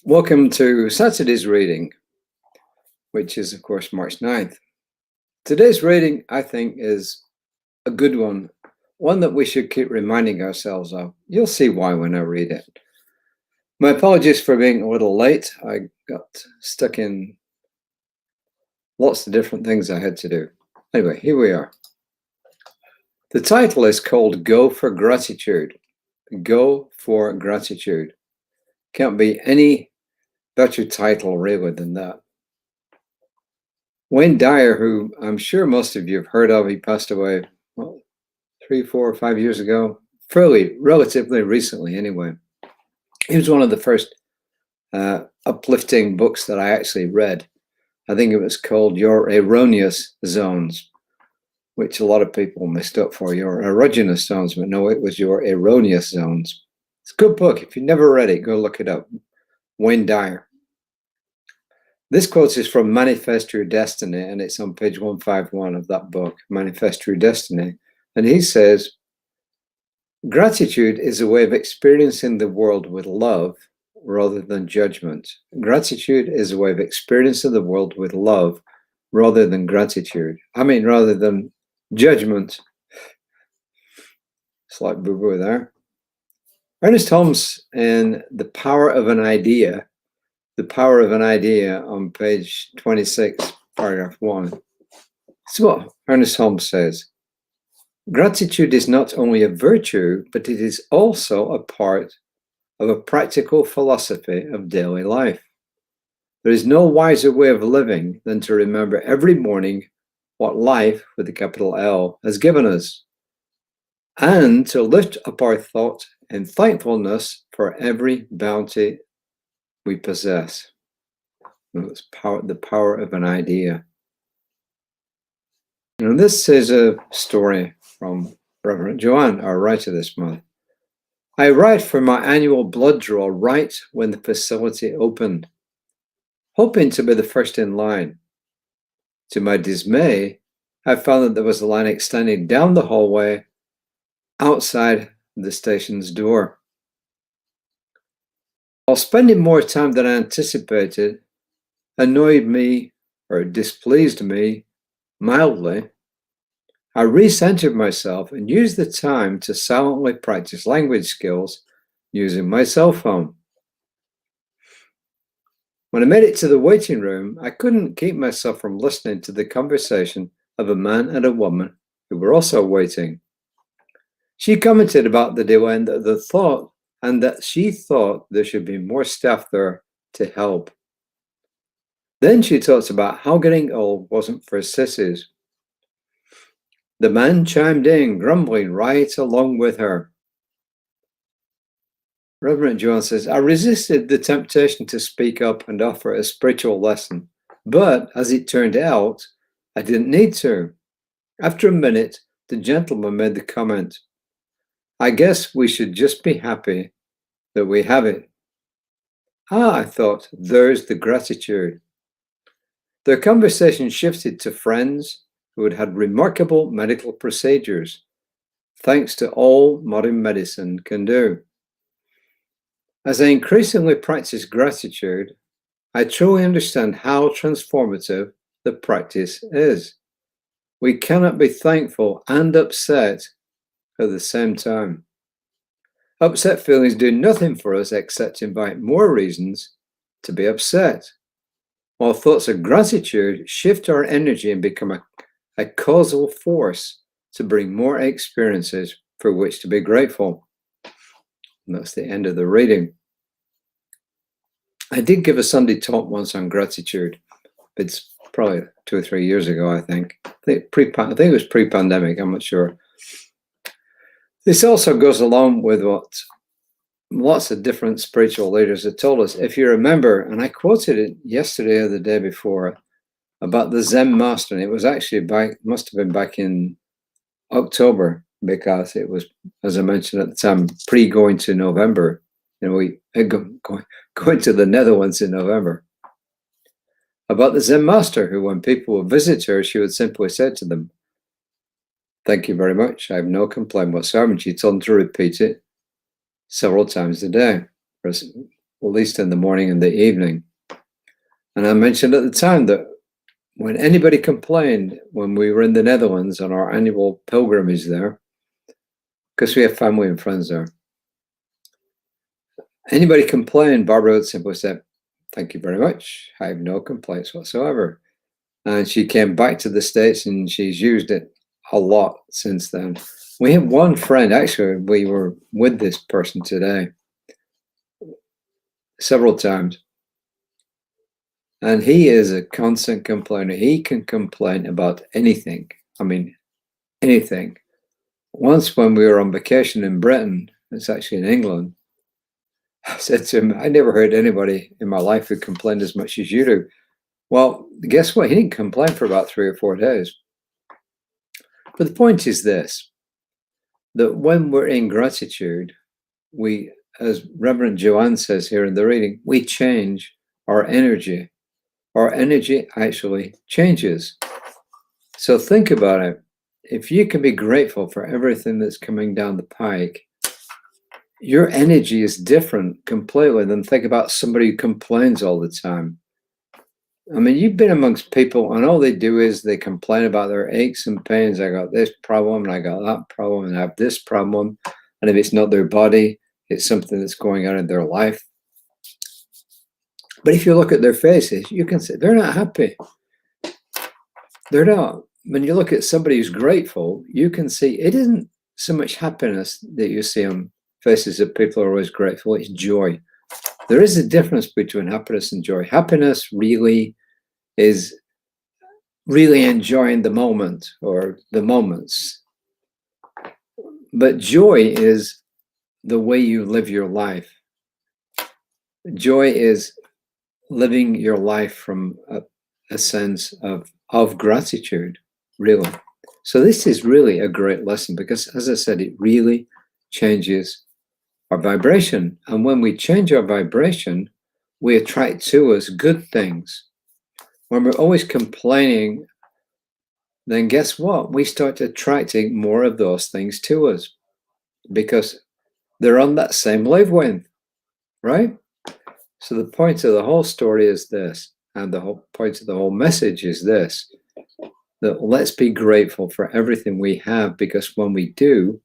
Welcome to Saturday's reading, which is, of course, March 9th. Today's reading, I think, is a good one that we should keep reminding ourselves of. You'll see why when I read it. My apologies for being a little late. I got stuck in lots of different things I had to do. Anyway, here we are. The title is called Go for Gratitude. Go for Gratitude. Can't be any better title really than that. Wayne Dyer, who I'm sure most of you have heard of, he passed away 3, 4, 5 years ago, relatively recently anyway. He was one of the first uplifting books that I actually read. I think it was called Your Erroneous Zones, which a lot of people mistook for Your Erogenous Zones, but no, it was Your Erroneous Zones. It's a good book. If you've never read it, go look it up. Wayne Dyer. This quote is from Manifest Your Destiny, and it's on page 151 of that book, Manifest Your Destiny. And he says, gratitude is a way of experiencing the world with love rather than judgment. Gratitude is a way of experiencing the world with love rather than rather than judgment. Slight boo-boo there. Ernest Holmes in The Power of an Idea on page 26, paragraph 1. This is what Ernest Holmes says. Gratitude is not only a virtue, but it is also a part of a practical philosophy of daily life. There is no wiser way of living than to remember every morning what life, with a capital L, has given us, and to lift up our thought in thankfulness for every bounty we possess. It's the power of an idea. And this is a story from Reverend Joanne, our writer this month. I arrived for my annual blood draw right when the facility opened, hoping to be the first in line. To my dismay, I found that there was a line extending down the hallway outside the station's door. While spending more time than I anticipated annoyed me or displeased me mildly, I recentered myself and used the time to silently practice language skills using my cell phone. When I made it to the waiting room, I couldn't keep myself from listening to the conversation of a man and a woman who were also waiting. She commented about the delay and that she thought there should be more staff there to help. Then she talked about how getting old wasn't for sissies. The man chimed in, grumbling right along with her. Reverend Joan says, I resisted the temptation to speak up and offer a spiritual lesson, but as it turned out, I didn't need to. After a minute, the gentleman made the comment, I guess we should just be happy that we have it. I thought, there's the gratitude. Their conversation shifted to friends who had had remarkable medical procedures, thanks to all modern medicine can do. As I increasingly practice gratitude, I truly understand how transformative the practice is. We cannot be thankful and upset at the same time. Upset feelings do nothing for us except invite more reasons to be upset, while thoughts of gratitude shift our energy and become a causal force to bring more experiences for which to be grateful. And that's the end of the reading. I did give a Sunday talk once on gratitude. It's probably 2 or 3 years ago, I think. I think it was pre-pandemic, I'm not sure. This also goes along with what lots of different spiritual leaders have told us. If you remember, and I quoted it yesterday or the day before, about the Zen master, and it was actually must have been back in October, because it was, as I mentioned at the time, going to November. We going to the Netherlands in November. About the Zen master, who when people would visit her, she would simply say to them, thank you very much, I have no complaint whatsoever. And she told them to repeat it several times a day. least in the morning and the evening. And I mentioned at the time that when anybody complained when we were in the Netherlands on our annual pilgrimage there, because we have family and friends there, anybody complained, Barbara would simply say, "Thank you very much. I have no complaints whatsoever." And she came back to the States and she's used it a lot since then. We have one friend, actually, we were with this person today several times. And he is a constant complainer. He can complain about anything. I mean, anything. Once when we were on vacation in Britain, it's actually in England, I said to him, "I never heard anybody in my life who complained as much as you do." Well, guess what? He didn't complain for about 3 or 4 days. But the point is this, that when we're in gratitude, we, as Reverend Joanne says here in the reading, we change our energy. Our energy actually changes. So think about it. If you can be grateful for everything that's coming down the pike, your energy is different completely than think about somebody who complains all the time. I mean, you've been amongst people and all they do is they complain about their aches and pains. I got this problem and I got that problem and I have this problem. And if it's not their body, it's something that's going on in their life. But if you look at their faces, you can say they're not happy. They're not. When you look at somebody who's grateful, you can see it isn't so much happiness that you see on faces of people who are always grateful, it's joy. There is a difference between happiness and joy. Happiness really is really enjoying the moment or the moments. But joy is the way you live your life. Joy is living your life from a sense of gratitude, really. So this is really a great lesson because, as I said, it really changes our vibration. And when we change our vibration, we attract to us good things. When we're always complaining, then guess what? We start attracting more of those things to us because they're on that same wavelength, right? So the point of the whole story is this, and the whole point of the whole message is this, that let's be grateful for everything we have, because when we do,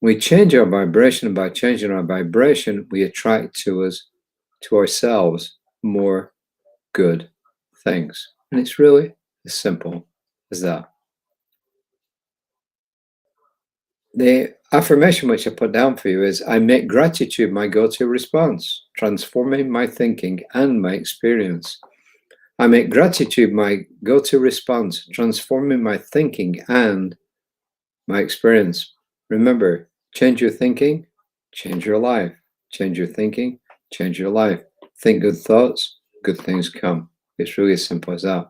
we change our vibration, and by changing our vibration, we attract to ourselves more good things. And it's really as simple as that. The affirmation which I put down for you is, I make gratitude my go-to response, transforming my thinking and my experience. I make gratitude my go-to response, transforming my thinking and my experience. Remember, change your thinking, change your life. Change your thinking, change your life. Think good thoughts, good things come. It's really as simple as that.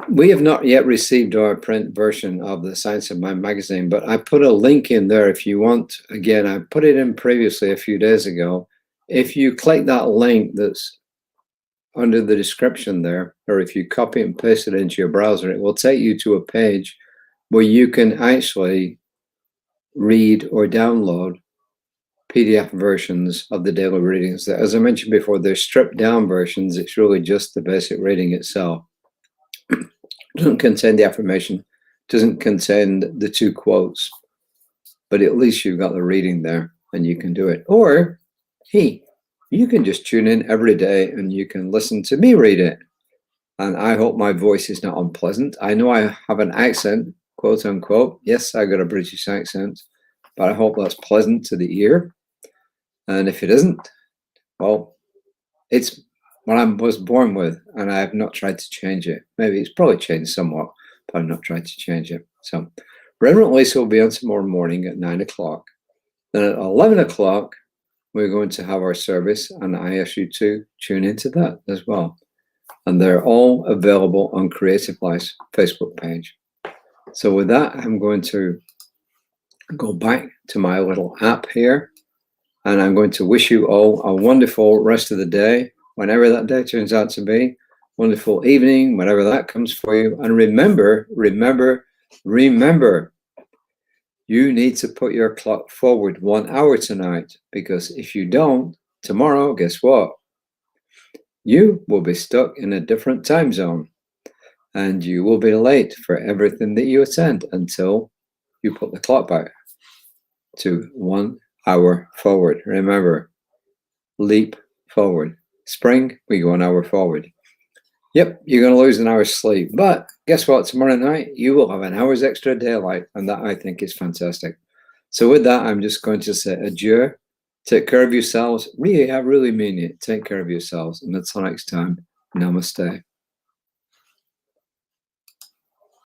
We have not yet received our print version of the Science of Mind magazine, but I put a link in there if you want. Again, I put it in previously a few days ago. If you click that link that's under the description there, or if you copy and paste it into your browser, it will take you to a page where you can actually read or download PDF versions of the daily readings. As I mentioned before, they're stripped down versions. It's really just the basic reading itself. Doesn't contain the affirmation, doesn't contain the 2 quotes, but at least you've got the reading there and you can do it. Or, hey, you can just tune in every day and you can listen to me read it. And I hope my voice is not unpleasant. I know I have an accent, quote unquote. Yes, I got a British accent, but I hope that's pleasant to the ear. And if it isn't, well, it's what I was born with, and I have not tried to change it. Maybe it's probably changed somewhat, but I've not tried to change it. So Reverend Lisa will be on tomorrow morning at 9 o'clock. Then at 11 o'clock, we're going to have our service, and I ask you to tune into that as well. And they're all available on Creative Life's Facebook page. So with that, I'm going to go back to my little app here, and I'm going to wish you all a wonderful rest of the day, whenever that day turns out to be. Wonderful evening, whenever that comes for you. And remember, You need to put your clock forward 1 hour tonight, because if you don't, tomorrow, guess what? You will be stuck in a different time zone, and you will be late for everything that you attend until you put the clock back to 1 hour forward. Remember, leap forward. Spring, we go 1 hour forward. Yep, you're going to lose an hour's sleep, but guess what? Tomorrow night, you will have an hour's extra daylight, and that, I think, is fantastic. So with that, I'm just going to say adieu. Take care of yourselves. Really, I really mean it. Take care of yourselves. And until next time, namaste.